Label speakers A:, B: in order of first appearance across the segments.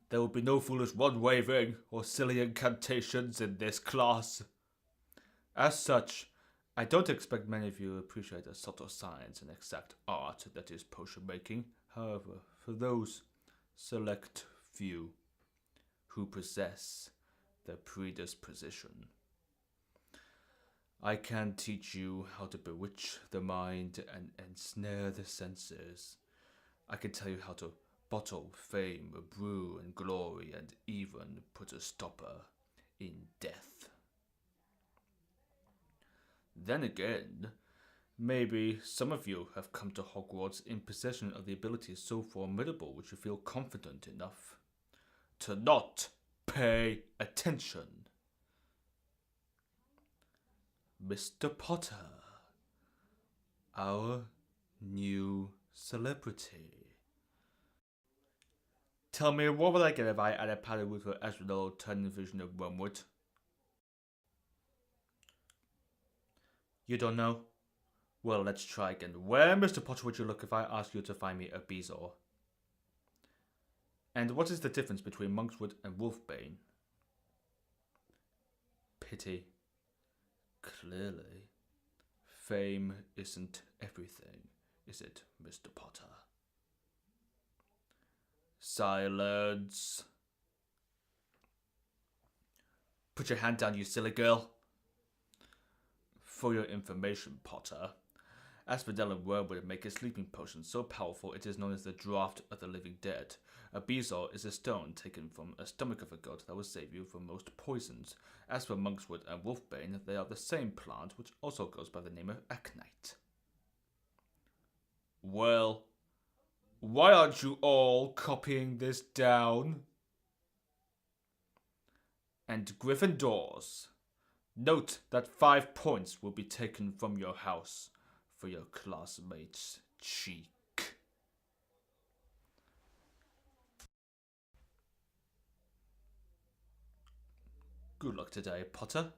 A: There will be no foolish wand-waving or silly incantations in this class. As such, I don't expect many of you to appreciate the subtle science and exact art that is potion making. However, for those select few who possess the predisposition, I can teach you how to bewitch the mind and ensnare the senses. I can tell you how to bottle fame, brew, and glory, and even put a stopper in death. Then again, maybe some of you have come to Hogwarts in possession of the abilities so formidable which you feel confident enough to not pay attention. Mr. Potter, our new celebrity. Tell me, what would I get if I added Paddy with her astral tunnel vision of Wormwood? You don't know? Well, let's try again. Where, Mr. Potter, would you look if I asked you to find me a Bezoar? And what is the difference between Monkswood and Wolfbane? Pity. Clearly, fame isn't everything, is it, Mr. Potter? Silence. Put your hand down, you silly girl. For your information, Potter, Asphodel and Wormwood make a sleeping potion so powerful it is known as the Draught of the Living Dead. A Bezoar is a stone taken from a stomach of a goat that will save you from most poisons. As for Monkswood and Wolfbane, they are the same plant, which also goes by the name of Aconite. Well, why aren't you all copying this down? And Gryffindors, note that 5 points will be taken from your house for your classmate's cheek. Good luck today, Potter.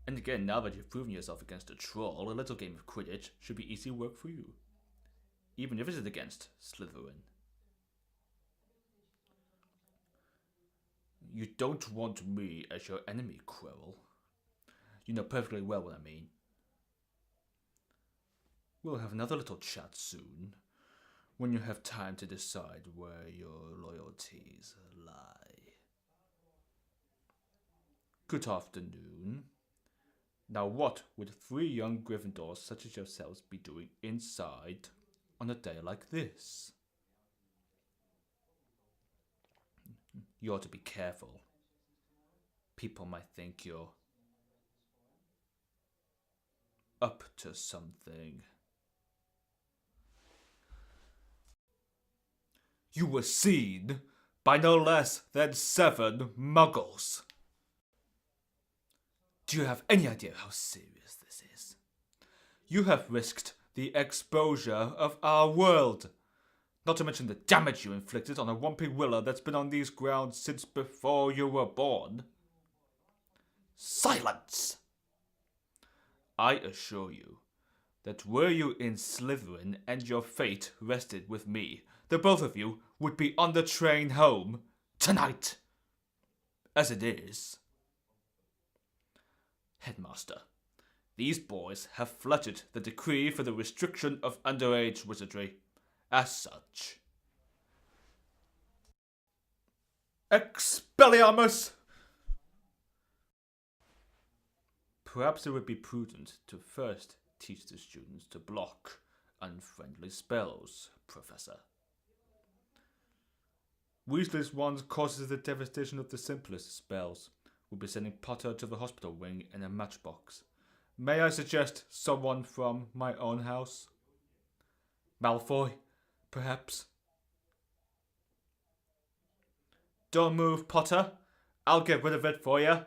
A: And again, now that you've proven yourself against a troll, a little game of Quidditch should be easy work for you. Even if it is against Slytherin. You don't want me as your enemy, Quirrell. You know perfectly well what I mean. We'll have another little chat soon, when you have time to decide where your loyalties lie. Good afternoon. Now what would 3 young Gryffindors such as yourselves be doing inside on a day like this? You ought to be careful. People might think you're up to something. You were seen by no less than 7 muggles. Do you have any idea how serious this is? You have risked the exposure of our world. Not to mention the damage you inflicted on a Whomping Willow that's been on these grounds since before you were born. Silence! I assure you that were you in Slytherin and your fate rested with me, the both of you would be on the train home tonight. As it is. Headmaster, these boys have flouted the decree for the restriction of underage wizardry. As such, Expelliarmus! Perhaps it would be prudent to first teach the students to block unfriendly spells, Professor. Weasley's wand causes the devastation of the simplest spells. We'll be sending Potter to the hospital wing in a matchbox. May I suggest someone from my own house? Malfoy, perhaps? Don't move, Potter. I'll get rid of it for you.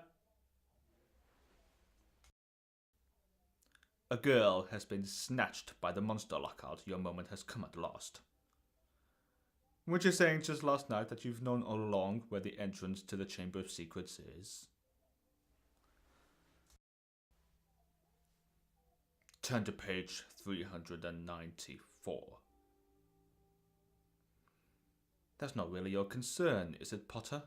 A: A girl has been snatched by the monster lockout. Your moment has come at last. Weren't you saying just last night that you've known all along where the entrance to the Chamber of Secrets is? Turn to page 394. That's not really your concern, is it, Potter?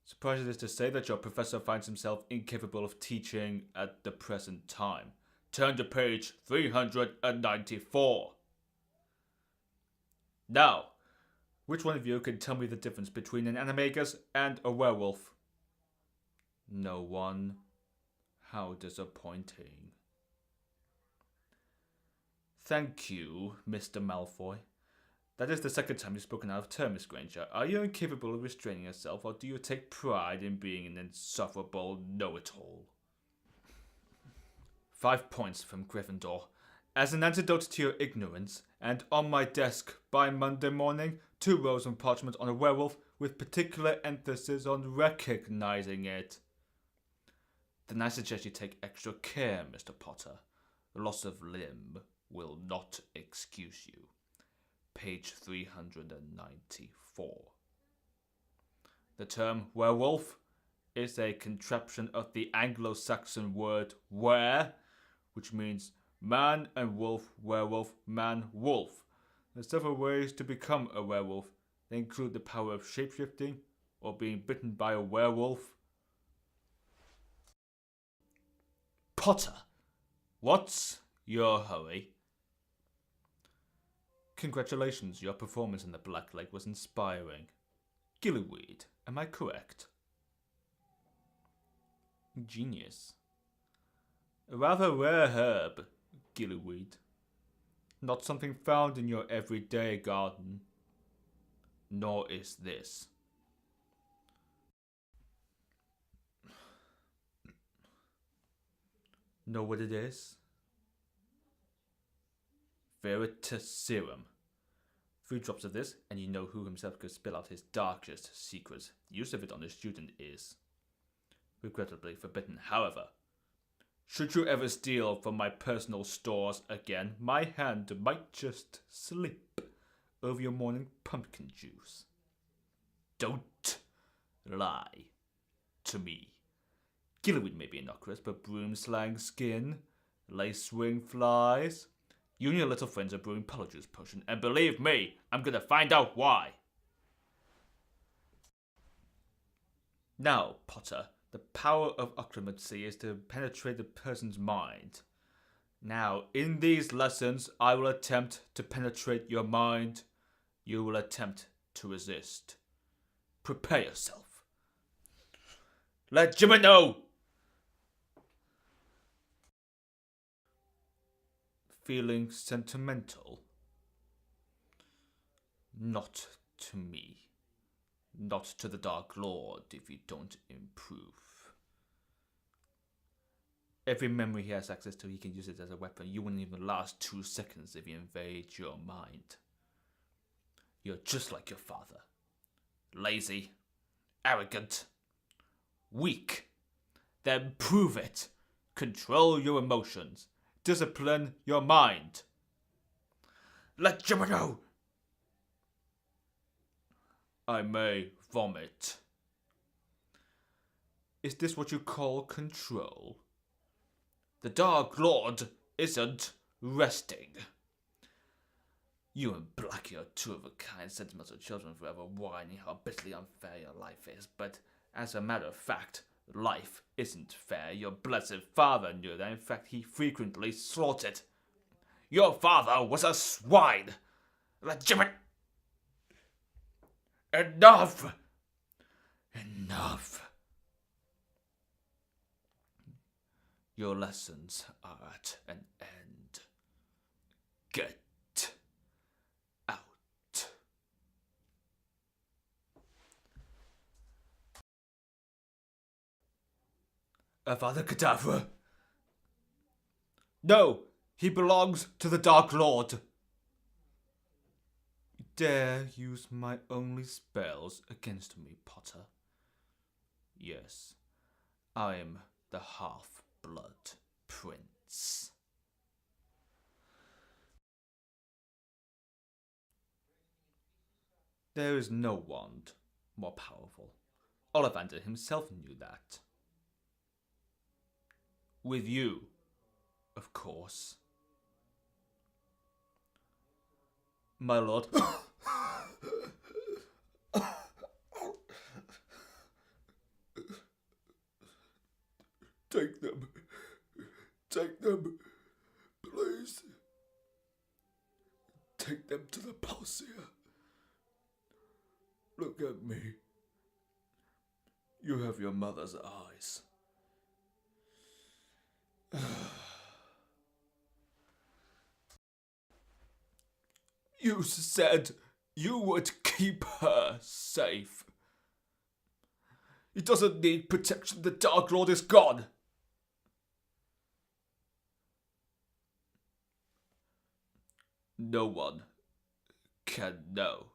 A: Surprised it is to say that your professor finds himself incapable of teaching at the present time. Turn to page 394. Now, which one of you can tell me the difference between an animagus and a werewolf? No one. How disappointing. Thank you, Mr. Malfoy. That is the second time you've spoken out of turn, Miss Granger. Are you incapable of restraining yourself, or do you take pride in being an insufferable know-it-all? 5 points from Gryffindor. As an antidote to your ignorance, and on my desk by Monday morning, 2 rows of parchment on a werewolf with particular emphasis on recognizing it. Then I suggest you take extra care, Mr. Potter. Loss of limb will not excuse you. Page 394. The term werewolf is a contraption of the Anglo-Saxon word were, which means man and wolf, werewolf, man, wolf. There are several ways to become a werewolf. They include the power of shapeshifting or being bitten by a werewolf. Potter, what's your hurry? Congratulations, your performance in the Black Lake was inspiring. Gillyweed, am I correct? Genius. A rather rare herb, gillyweed. Not something found in your everyday garden. Nor is this. Know what it is? Veritaserum. 3 drops of this, and you know who himself could spill out his darkest secrets. Use of it on a student is regrettably forbidden. However, should you ever steal from my personal stores again, my hand might just slip over your morning pumpkin juice. Don't lie to me. Gillyweed may be innocuous, but broom slang skin, lace-wing flies. You and your little friends are brewing apologise potion, and believe me, I'm gonna find out why. Now, Potter, the power of occlumency is to penetrate a person's mind. Now, in these lessons, I will attempt to penetrate your mind. You will attempt to resist. Prepare yourself. Let Jimmy know! Feeling sentimental? Not to me. Not to the Dark Lord if you don't improve. Every memory he has access to, he can use it as a weapon. You wouldn't even last 2 seconds if he invades your mind. You're just like your father. Lazy, arrogant, weak. Then prove it. Control your emotions. Discipline your mind. Let Jimmy know. I may vomit. Is this what you call control? The Dark Lord isn't resting. You and Blackie are 2 of a kind, sentimental children forever whining how bitterly unfair your life is, but as a matter of fact, life isn't fair. Your blessed father knew that. In fact, he frequently slaughtered. Your father was a swine. Let Jimmy... Enough! Enough! Your lessons are at an end. Get out. Avada Kedavra! No! He belongs to the Dark Lord! You dare use my only spells against me, Potter? Yes, I'm the Half-Blood Prince. There is no wand more powerful. Ollivander himself knew that. With you, of course. My lord, Take them. Take them. Please. Take them to the Palsia. Look at me. You have your mother's eyes. You said you would keep her safe. He doesn't need protection. The Dark Lord is gone. No one can know.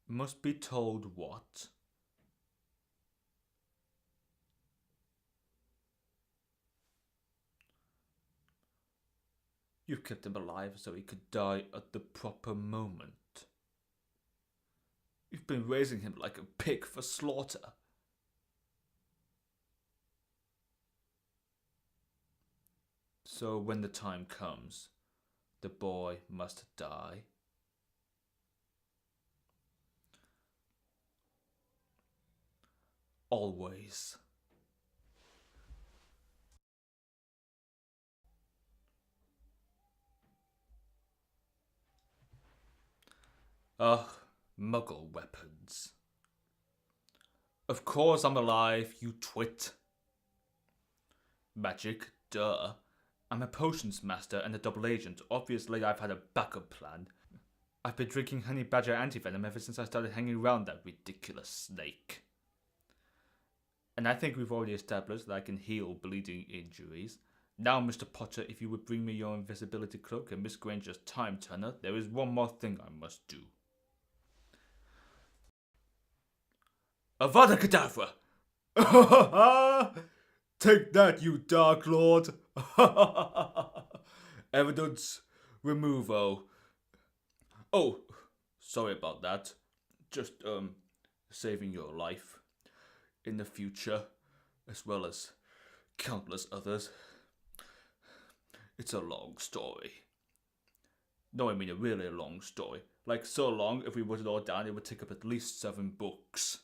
A: Must be told what? You kept him alive so he could die at the proper moment. You've been raising him like a pig for slaughter. So when the time comes, the boy must die. Always. Ugh, Muggle weapons. Of course I'm alive, you twit. Magic, duh. I'm a potions master and a double agent. Obviously I've had a backup plan. I've been drinking honey badger antivenom ever since I started hanging around that ridiculous snake. And I think we've already established that I can heal bleeding injuries. Now, Mr. Potter, if you would bring me your invisibility cloak and Miss Granger's time turner, there is one more thing I must do. Avada Kedavra! Take that, you Dark Lord! Evidence removal. Oh, sorry about that. Just, saving your life in the future, as well as countless others. It's a long story. No, I mean a really long story. Like, so long, if we wrote it all down, it would take up at least 7 books.